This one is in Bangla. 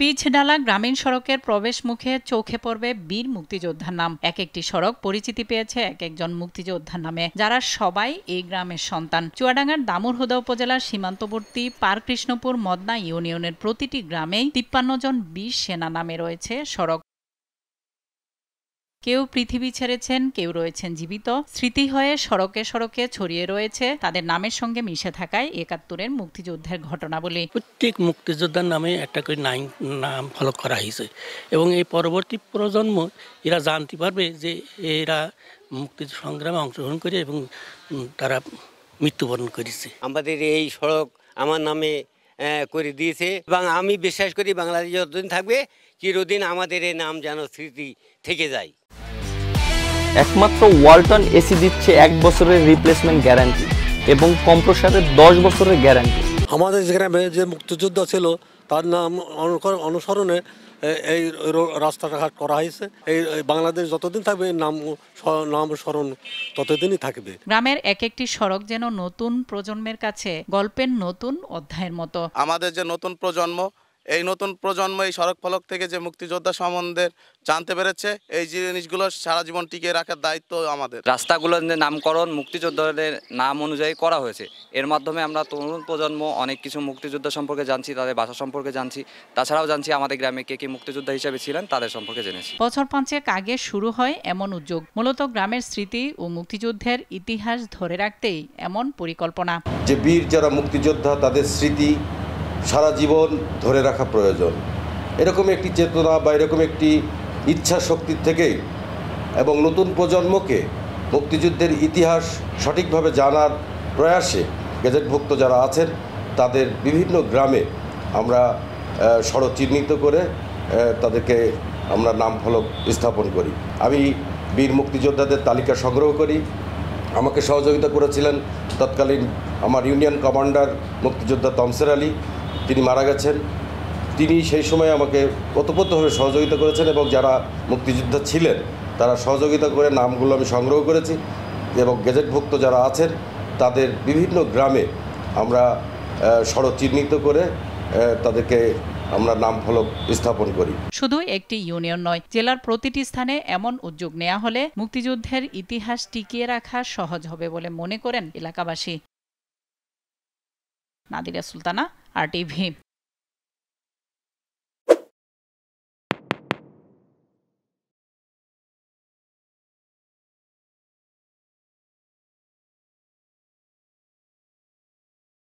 পিচঢালা গ্রামীণ সড়কের প্রবেশ মুখে চোখে পড়বে বীর মুক্তিযোদ্ধার নাম। এক একটি সড়ক পরিচিতি পেয়েছে এক একজন মুক্তিযোদ্ধার নামে, যারা সবাই এই গ্রামের সন্তান। চুয়াডাঙ্গার দামুড়হুদা উপজেলার সীমান্তবর্তী পারকৃষ্ণপুর মদনা ইউনিয়নের প্রতিটি গ্রামেই ৫৩ জন বীর সেনা নামে রয়েছে সড়ক। কেউ পৃথিবী ছেড়েছেন, কেউ রয়েছেন জীবিত। স্মৃতি হয়ে সড়কে সড়কে ছড়িয়ে রয়েছে তাদের নামের সঙ্গে মিশে থাকায় ৭১-এর মুক্তিযুদ্ধের ঘটনাবলী। প্রত্যেক মুক্তিযোদ্ধার নামে একটা করে নাম ফলক করা হয়েছে এবং এই পরবর্তী প্রজন্ম এরা জানতে পারবে যে এরা মুক্তি সংগ্রামে অংশগ্রহণ করে এবং তারা মৃত্যুবরণ করেছে। আমাদের এই সড়ক আমার নামে করে দিয়েছে এবং আমি বিশ্বাস করি বাংলাদেশ যতদিন থাকবে চিরদিন আমাদের এই নাম যেন স্মৃতি থেকে যায়। একমাত্র ওয়ালটন এসি দিচ্ছে ১ বছরের রিপ্লেসমেন্ট গ্যারান্টি এবং কম্প্রেসরের ১০ বছরের গ্যারান্টি। আমাদের গ্রামে যে মুক্তিযোদ্ধা ছিল তার নাম অনুসরণে এই রাস্তাঘাট করা হয়েছে। এই বাংলাদেশ যতদিন থাকবে নাম স্মরণ ততদিনই থাকবে। গ্রামের এক একটি সড়ক যেন নতুন প্রজন্মের কাছে গল্পের নতুন অধ্যায়ের মতো। আমাদের যে নতুন প্রজন্ম, এই নতুন প্রজন্ম এই সড়ক ফলক থেকে যে মুক্তিযোদ্ধা সম্বন্ধে জানতে পেরেছে, এই জিনিসগুলো সারা জীবন টিকিয়ে রাখার দায়িত্ব আমাদের। রাস্তাগুলোর নামকরণ মুক্তিযোদ্ধাদের নাম অনুযায়ী করা হয়েছে। এর মাধ্যমে আমরা তরুণ প্রজন্ম অনেক কিছু মুক্তিযোদ্ধা সম্পর্কে জানছি, তাদের ভাষা সম্পর্কে জানছি। তাছাড়াও জানছি আমাদের গ্রামে কে কে মুক্তিযোদ্ধা হিসেবে ছিলেন তাদের সম্পর্কে জেনেছি। বছর ৫ আগে শুরু হয় এমন উদ্যোগ, মূলত গ্রামের স্মৃতি ও মুক্তিযুদ্ধের ইতিহাস ধরে রাখতেই এমন পরিকল্পনা। যে বীর যারা মুক্তিযোদ্ধা তাদের স্মৃতি সারা জীবন ধরে রাখা প্রয়োজন, এরকম একটি চেতনা বা এরকম একটি ইচ্ছা শক্তির থেকেই এবং নতুন প্রজন্মকে মুক্তিযুদ্ধের ইতিহাস সঠিকভাবে জানার প্রয়াসে গেজেটভুক্ত যারা আছেন তাদের বিভিন্ন গ্রামে আমরা সড়ক চিহ্নিত করে তাদেরকে আমরা নাম ফলক স্থাপন করি। আমি বীর মুক্তিযোদ্ধাদের তালিকা সংগ্রহ করি। আমাকে সহযোগিতা করেছিলেন তৎকালীন আমার ইউনিয়ন কমান্ডার মুক্তিযোদ্ধা তমসের আলী, তিনি মারা গেছেন। তিনি সেই সময় আমাকে ওতপ্রোতভাবে সহযোগিতা করেছেন এবং যারা মুক্তিযোদ্ধা ছিলেন তারা সহযোগিতা করে নামগুলো আমি সংগ্রহ করেছি এবং গেজেটভুক্ত যারা আছেন তাদের বিভিন্ন গ্রামে আমরা সড়ক চিহ্নিত করে তাদেরকে আমরা নাম ফলক স্থাপন করি। শুধু একটি ইউনিয়ন নয়, জেলার প্রতিটি স্থানে এমন উদ্যোগ নেওয়া হলে মুক্তিযুদ্ধের ইতিহাস টিকিয়ে রাখা সহজ হবে বলে মনে করেন এলাকাবাসী। নাদিরা সুলতানা, RTV।